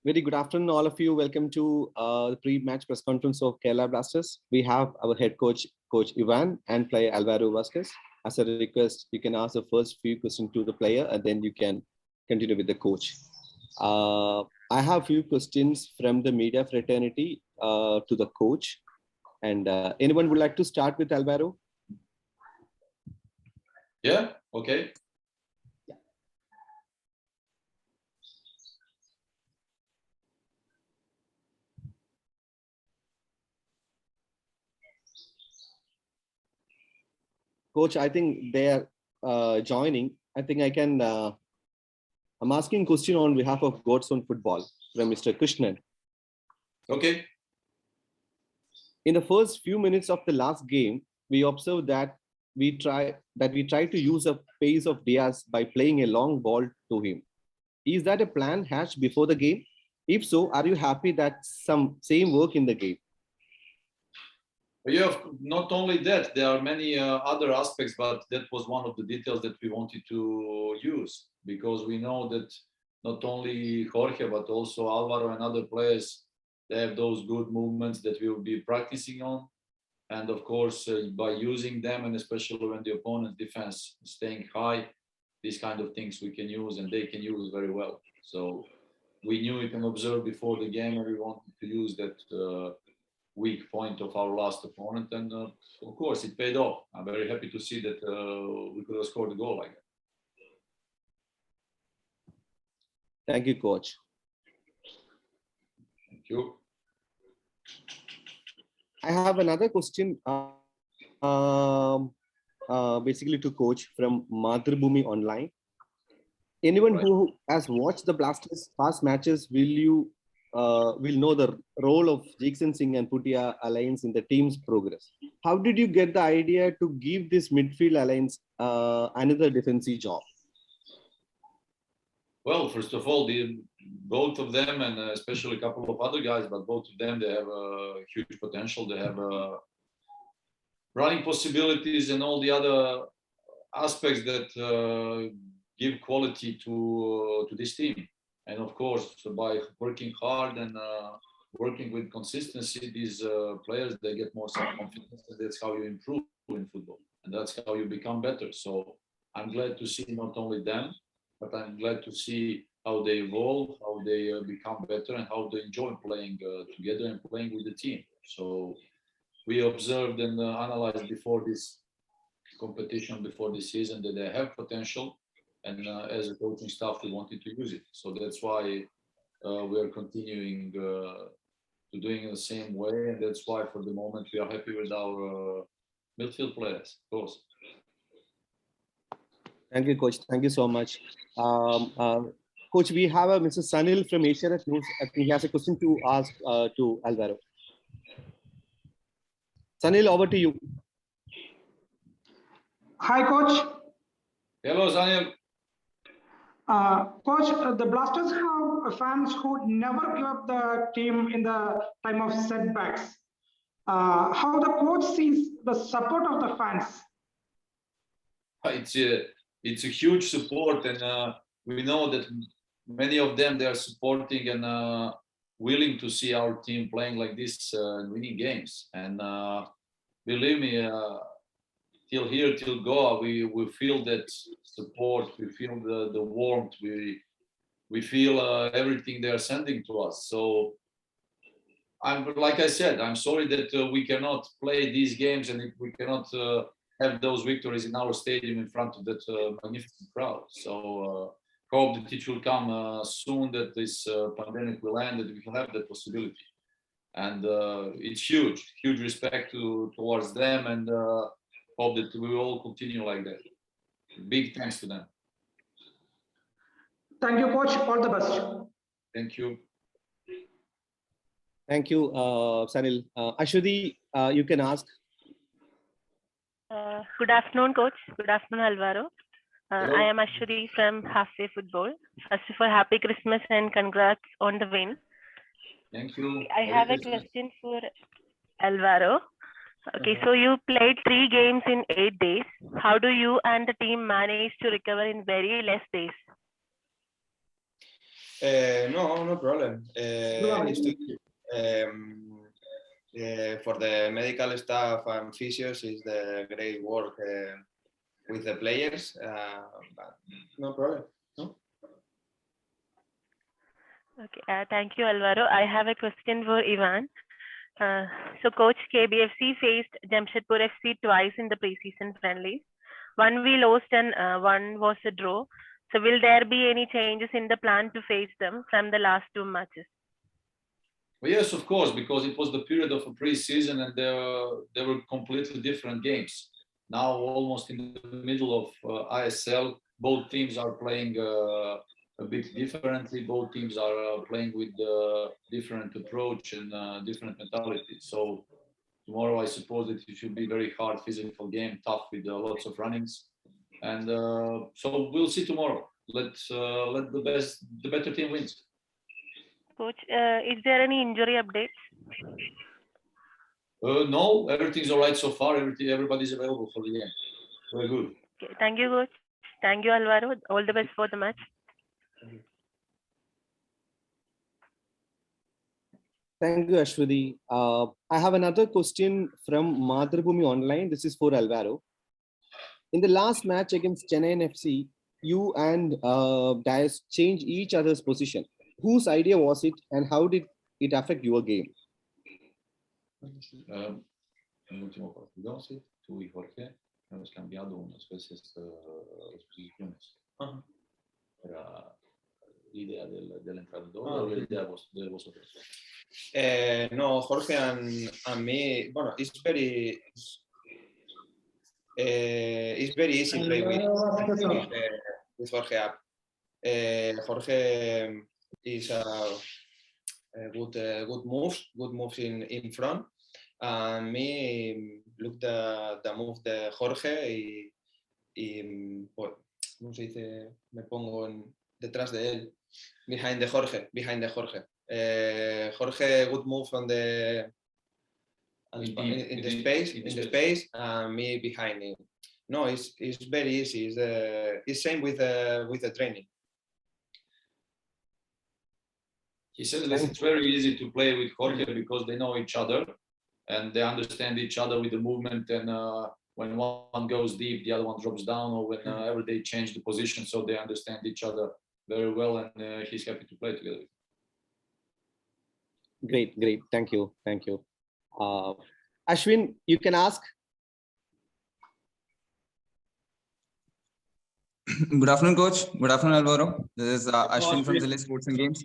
Very good afternoon, all of you. Welcome to the pre-match press conference of Kerala Blasters. We have our head coach, Coach Ivan, and player Alvaro Vasquez. As a request, you can ask the first few questions to the player, and then you can continue with the coach. I have a few questions from the media fraternity to the coach. And anyone would like to start with Alvaro? Yeah, okay. Coach, I think they are joining. I think I can, I'm asking a question on behalf of God's Own Football from Mr. Krishnan. Okay. In the first few minutes of the last game, we observed that we tried to use a pace of Diaz by playing a long ball to him. Is that a plan hatched before the game? If so, are you happy that some same work in the game? Yeah, not only that, there are many other aspects, but that was one of the details that we wanted to use, because we know that not only Jorge, but also Alvaro and other players, they have those good movements that we will be practicing on. And of course, by using them, and especially when the opponent's defense is staying high, these kind of things we can use and they can use very well. So we knew it and observed before the game, and we wanted to use that weak point of our last opponent. And of course, it paid off. I'm very happy to see that we could have scored a goal like that. Thank you, Coach. Thank you. I have another question, basically to Coach from Madhubhumi Online. Anyone who has watched the Blasters past matches will know the role of Jackson Singh and Putia alliance in the team's progress. How did you get the idea to give this midfield alliance another defensive job? Well, first of all, both of them, and especially a couple of other guys, but both of them, they have a huge potential. They have running possibilities and all the other aspects that give quality to this team. And of course, by working hard and working with consistency, these players, they get more self-confidence, and that's how you improve in football, and that's how you become better. So I'm glad to see not only them, but I'm glad to see how they evolve, how they become better, and how they enjoy playing together and playing with the team. So we observed and analyzed before this competition, before this season, that they have potential. And as a coaching staff, we wanted to use it. So that's why we are continuing to doing it the same way. And that's why for the moment we are happy with our midfield players, of course. Thank you, Coach. Thank you so much. Coach, we have a Mr. Sanil from Asia News. I think he has a question to ask to Alvaro. Sanil, over to you. Hi, Coach. Hello, Sanil. Coach, the Blasters have fans who never give up the team in the time of setbacks. How the coach sees the support of the fans? It's a huge support, and we know that many of them, they are supporting and willing to see our team playing like this and winning games. And believe me, till here, till Goa, we feel that support, we feel the warmth, we feel everything they are sending to us. So like I said, I'm sorry that we cannot play these games and we cannot have those victories in our stadium in front of that magnificent crowd. So hope that it will come soon, that this pandemic will end, that we can have that possibility. And it's huge respect towards them, and hope that we will all continue like that. Big thanks to them. Thank you, Coach. All the best. Thank you. Thank you, Sanil. Ashwati, you can ask. Good afternoon, Coach. Good afternoon, Alvaro. I am Ashwati from Halfway Football. First of all, happy Christmas and congrats on the win. Thank you. I have a question for Alvaro. Okay, so you played 3 games in 8 days. How do you and the team manage to recover in very less days? No problem. For the medical staff and physios is the great work with the players, but no problem. No? Okay, thank you, Alvaro. I have a question for Ivan. So, Coach, KBFC faced Jamshedpur FC twice in the preseason friendlies. One we lost and one was a draw. So, will there be any changes in the plan to face them from the last 2 matches? Well, yes, of course, because it was the period of a pre-season and there were completely different games. Now, almost in the middle of ISL, both teams are playing a bit differently. Both teams are playing with different approach and different mentality. So tomorrow, I suppose that it should be a very hard physical game, tough with lots of runnings. And so we'll see tomorrow. Let the better team wins. Coach, is there any injury updates? No, everything's all right so far. Everybody's available for the game. Very good. Okay, thank you, Coach. Thank you, Alvaro. All the best for the match. Thank you, Ashwati. I have another question from Madhurabhumi Online. This is for Alvaro. In the last match against Chennai FC, you and Dias changed each other's position. Whose idea was it, and how did it affect your game? L'ultimo partido, sí, tú y Jorge hemos cambiado unas veces las posiciones. ¿Era idea del entrenador o la idea de vosotros? No, Jorge and me. Bueno, it's very easy play with Jorge up. Jorge is good moves in front. And me look the move de Jorge y ¿cómo se dice? Me pongo detrás de él. Behind the Jorge. Jorge good move on the in the space and me behind him. No, it's very easy. It's same with the training. He says that it's very easy to play with Jorge because they know each other and they understand each other with the movement. And when one goes deep, the other one drops down, or whenever they change the position, so they understand each other very well. And he's happy to play together. Great. Thank you. Ashwin, you can ask. Good afternoon, Coach. Good afternoon, Alvaro. This is Ashwin from Zile Sports and Games.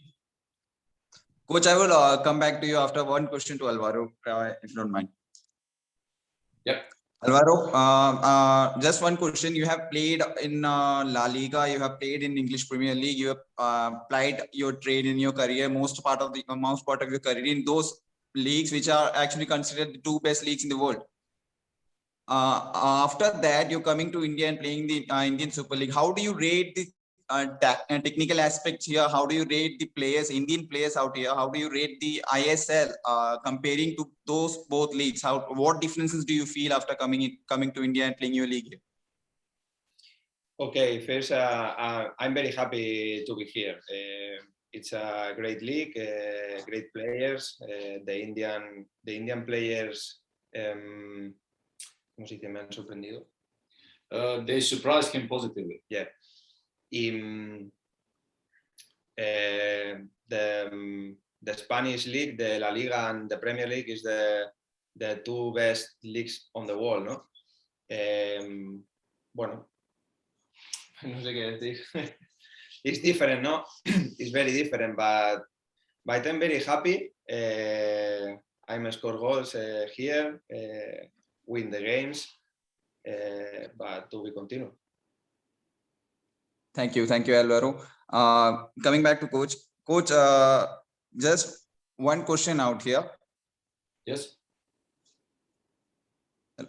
Coach, I will come back to you after one question to Alvaro, if you don't mind. Yep. Alvaro, just one question. You have played in La Liga. You have played in English Premier League. You have applied your trade in your career, most part of your career in those leagues, which are actually considered the 2 best leagues in the world. After that, you're coming to India and playing the Indian Super League. How do you rate the technical aspects here? How do you rate the players, Indian players out here? How do you rate the ISL comparing to those both leagues? What differences do you feel after coming to India and playing your league here? Okay, first, I'm very happy to be here. It's a great league, great players. The Indian players, ¿cómo se dice? Me han sorprendido. They surprised him positively. Yeah. The Spanish league, the La Liga and the Premier League is the 2 best leagues on the world, ¿no? Bueno, no sé qué decir. It's different, no? It's very different, but I'm very happy. I'm score goals here, win the games, but to be continue. Thank you, Alvaro. Coming back to Coach. Coach, just one question out here. Yes.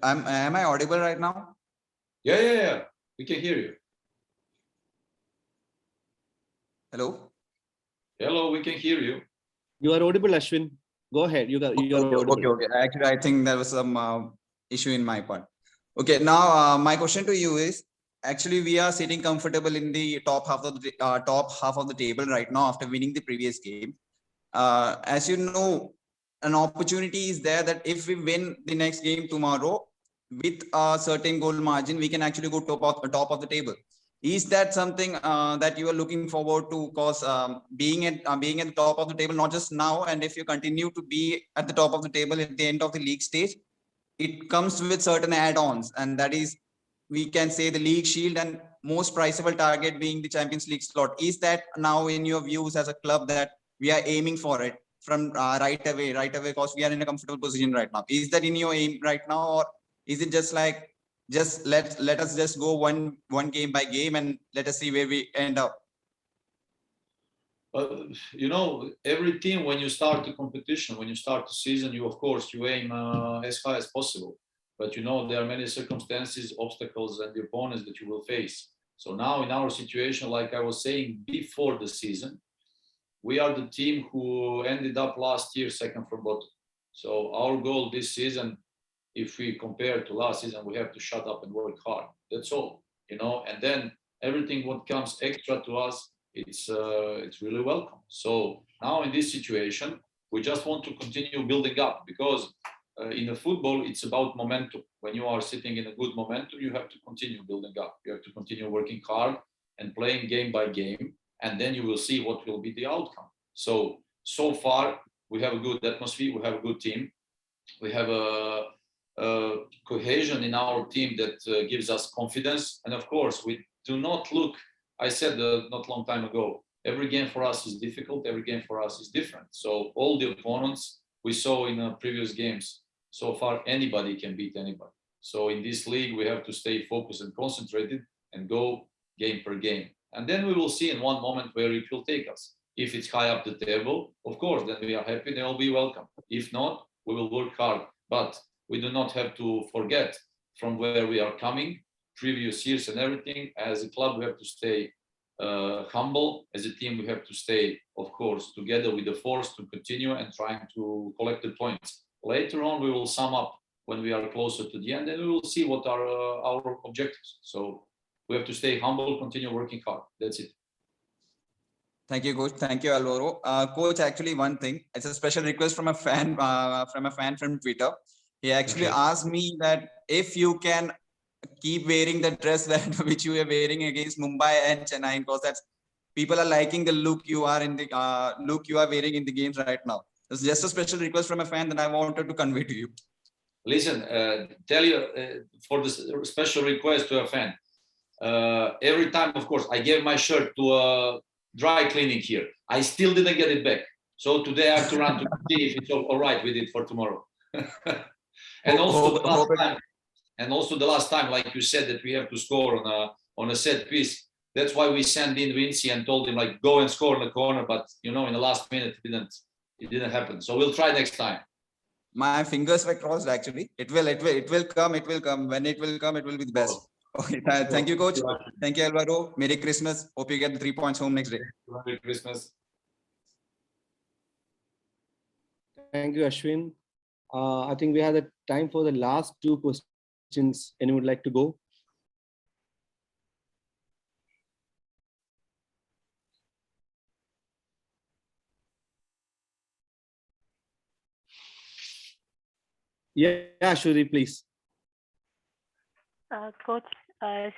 Am I audible right now? Yeah. We can hear you. Hello, we can hear you. You are audible, Ashwin. Go ahead. You're audible. Okay. Actually, I think there was some issue in my part. Okay, now my question to you is, actually we are sitting comfortable in the top half of the table right now after winning the previous game. As you know, an opportunity is there that if we win the next game tomorrow with a certain goal margin, we can actually go top of the table. Is that something that you are looking forward to? Because being at the top of the table, not just now, and if you continue to be at the top of the table at the end of the league stage, it comes with certain add-ons, and that is, we can say, the league shield and most priceable target being the Champions League slot. Is that now in your views as a club that we are aiming for it from right away, because we are in a comfortable position right now? Is that in your aim right now, or is it just like, just let us just go one game by game and let us see where we end up? You know, every team, when you start the competition, when you start the season, you of course you aim as high as possible. But you know, there are many circumstances, obstacles, and the opponents that you will face. So now in our situation, like I was saying before the season, we are the team who ended up last year second from bottom. So our goal this season, if we compare to last season, we have to shut up and work hard. That's all, you know. And then everything what comes extra to us, it's really welcome. So now in this situation, we just want to continue building up, because in the football, it's about momentum. When you are sitting in a good momentum, you have to continue building up. You have to continue working hard and playing game by game, and then you will see what will be the outcome. So far, we have a good atmosphere. We have a good team. We have a cohesion in our team that gives us confidence. And of course, we do not look, I said not long time ago, every game for us is difficult. Every game for us is different. So all the opponents we saw in previous games, so far, anybody can beat anybody. So in this league, we have to stay focused and concentrated and go game per game. And then we will see in one moment where it will take us. If it's high up the table, of course, then we are happy, they will be welcome. If not, we will work hard. But we do not have to forget from where we are coming, previous years and everything. As a club, we have to stay humble. As a team, we have to stay, of course, together with the force to continue and trying to collect the points. Later on, we will sum up when we are closer to the end, and we will see what are our objectives. So we have to stay humble, continue working hard. That's it. Thank you, Coach. Thank you, Alvaro. Coach, actually, one thing. It's a special request from a fan from Twitter. He actually asked me that if you can keep wearing the dress that which you were wearing against Mumbai and Chennai, because that's, people are liking the look you are in the look you are wearing in the games right now. It's just a special request from a fan that I wanted to convey to you. Listen, tell you for the special request to a fan. Every time, of course, I gave my shirt to a dry cleaning here. I still didn't get it back. So today I have to run to see if it's all right with it for tomorrow. And also the last time, like you said, that we have to score on a set piece. That's why we sent in Vinci and told him, like, go and score in the corner. But you know, in the last minute, it didn't happen. So we'll try next time. My fingers were crossed. Actually, it will come. It will come. When it will come, it will be the best. Okay, thank you, Coach. Thank you, Alvaro. Merry Christmas. Hope you get the 3 points home next day. Merry Christmas. Thank you, Ashwin. I think we have the time for the last two questions. Anyone would like to go? Yeah, Shuri, please. Coach,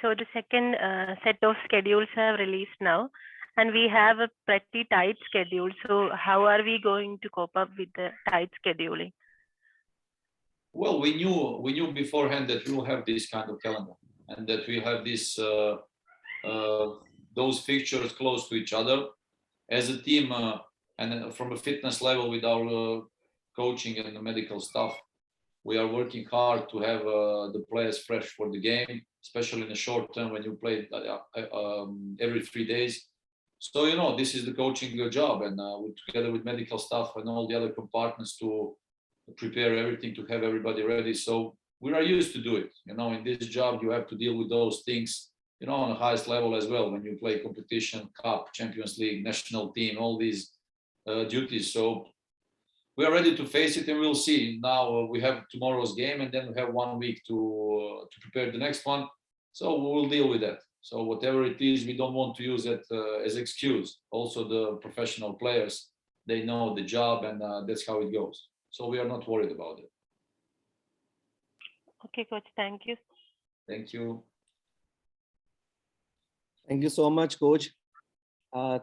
so the second set of schedules have released now, and we have a pretty tight schedule. So how are we going to cope up with the tight scheduling? Well, we knew beforehand that we will have this kind of calendar, and that we have this those fixtures close to each other. As a team, and from a fitness level with our coaching and the medical staff, we are working hard to have the players fresh for the game, especially in the short term when you play every 3 days. So, you know, this is the coaching job, and together with medical staff and all the other compartments to prepare everything to have everybody ready. So we are used to do it. You know, in this job, you have to deal with those things, you know, on the highest level as well. When you play competition, cup, Champions League, national team, all these duties. So we are ready to face it, and we'll see. Now we have tomorrow's game, and then we have 1 week to prepare the next one. So we will deal with that. So whatever it is, we don't want to use it as excuse. Also, the professional players, they know the job, and that's how it goes. So we are not worried about it. Okay, coach. Thank you. Thank you. Thank you so much, coach.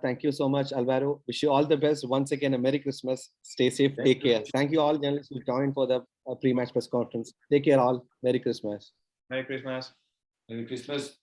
Thank you so much, Alvaro. Wish you all the best. Once again, a Merry Christmas. Stay safe. Take care. Thank you all journalists who joined for the pre-match press conference. Take care all. Merry Christmas. Merry Christmas. Merry Christmas.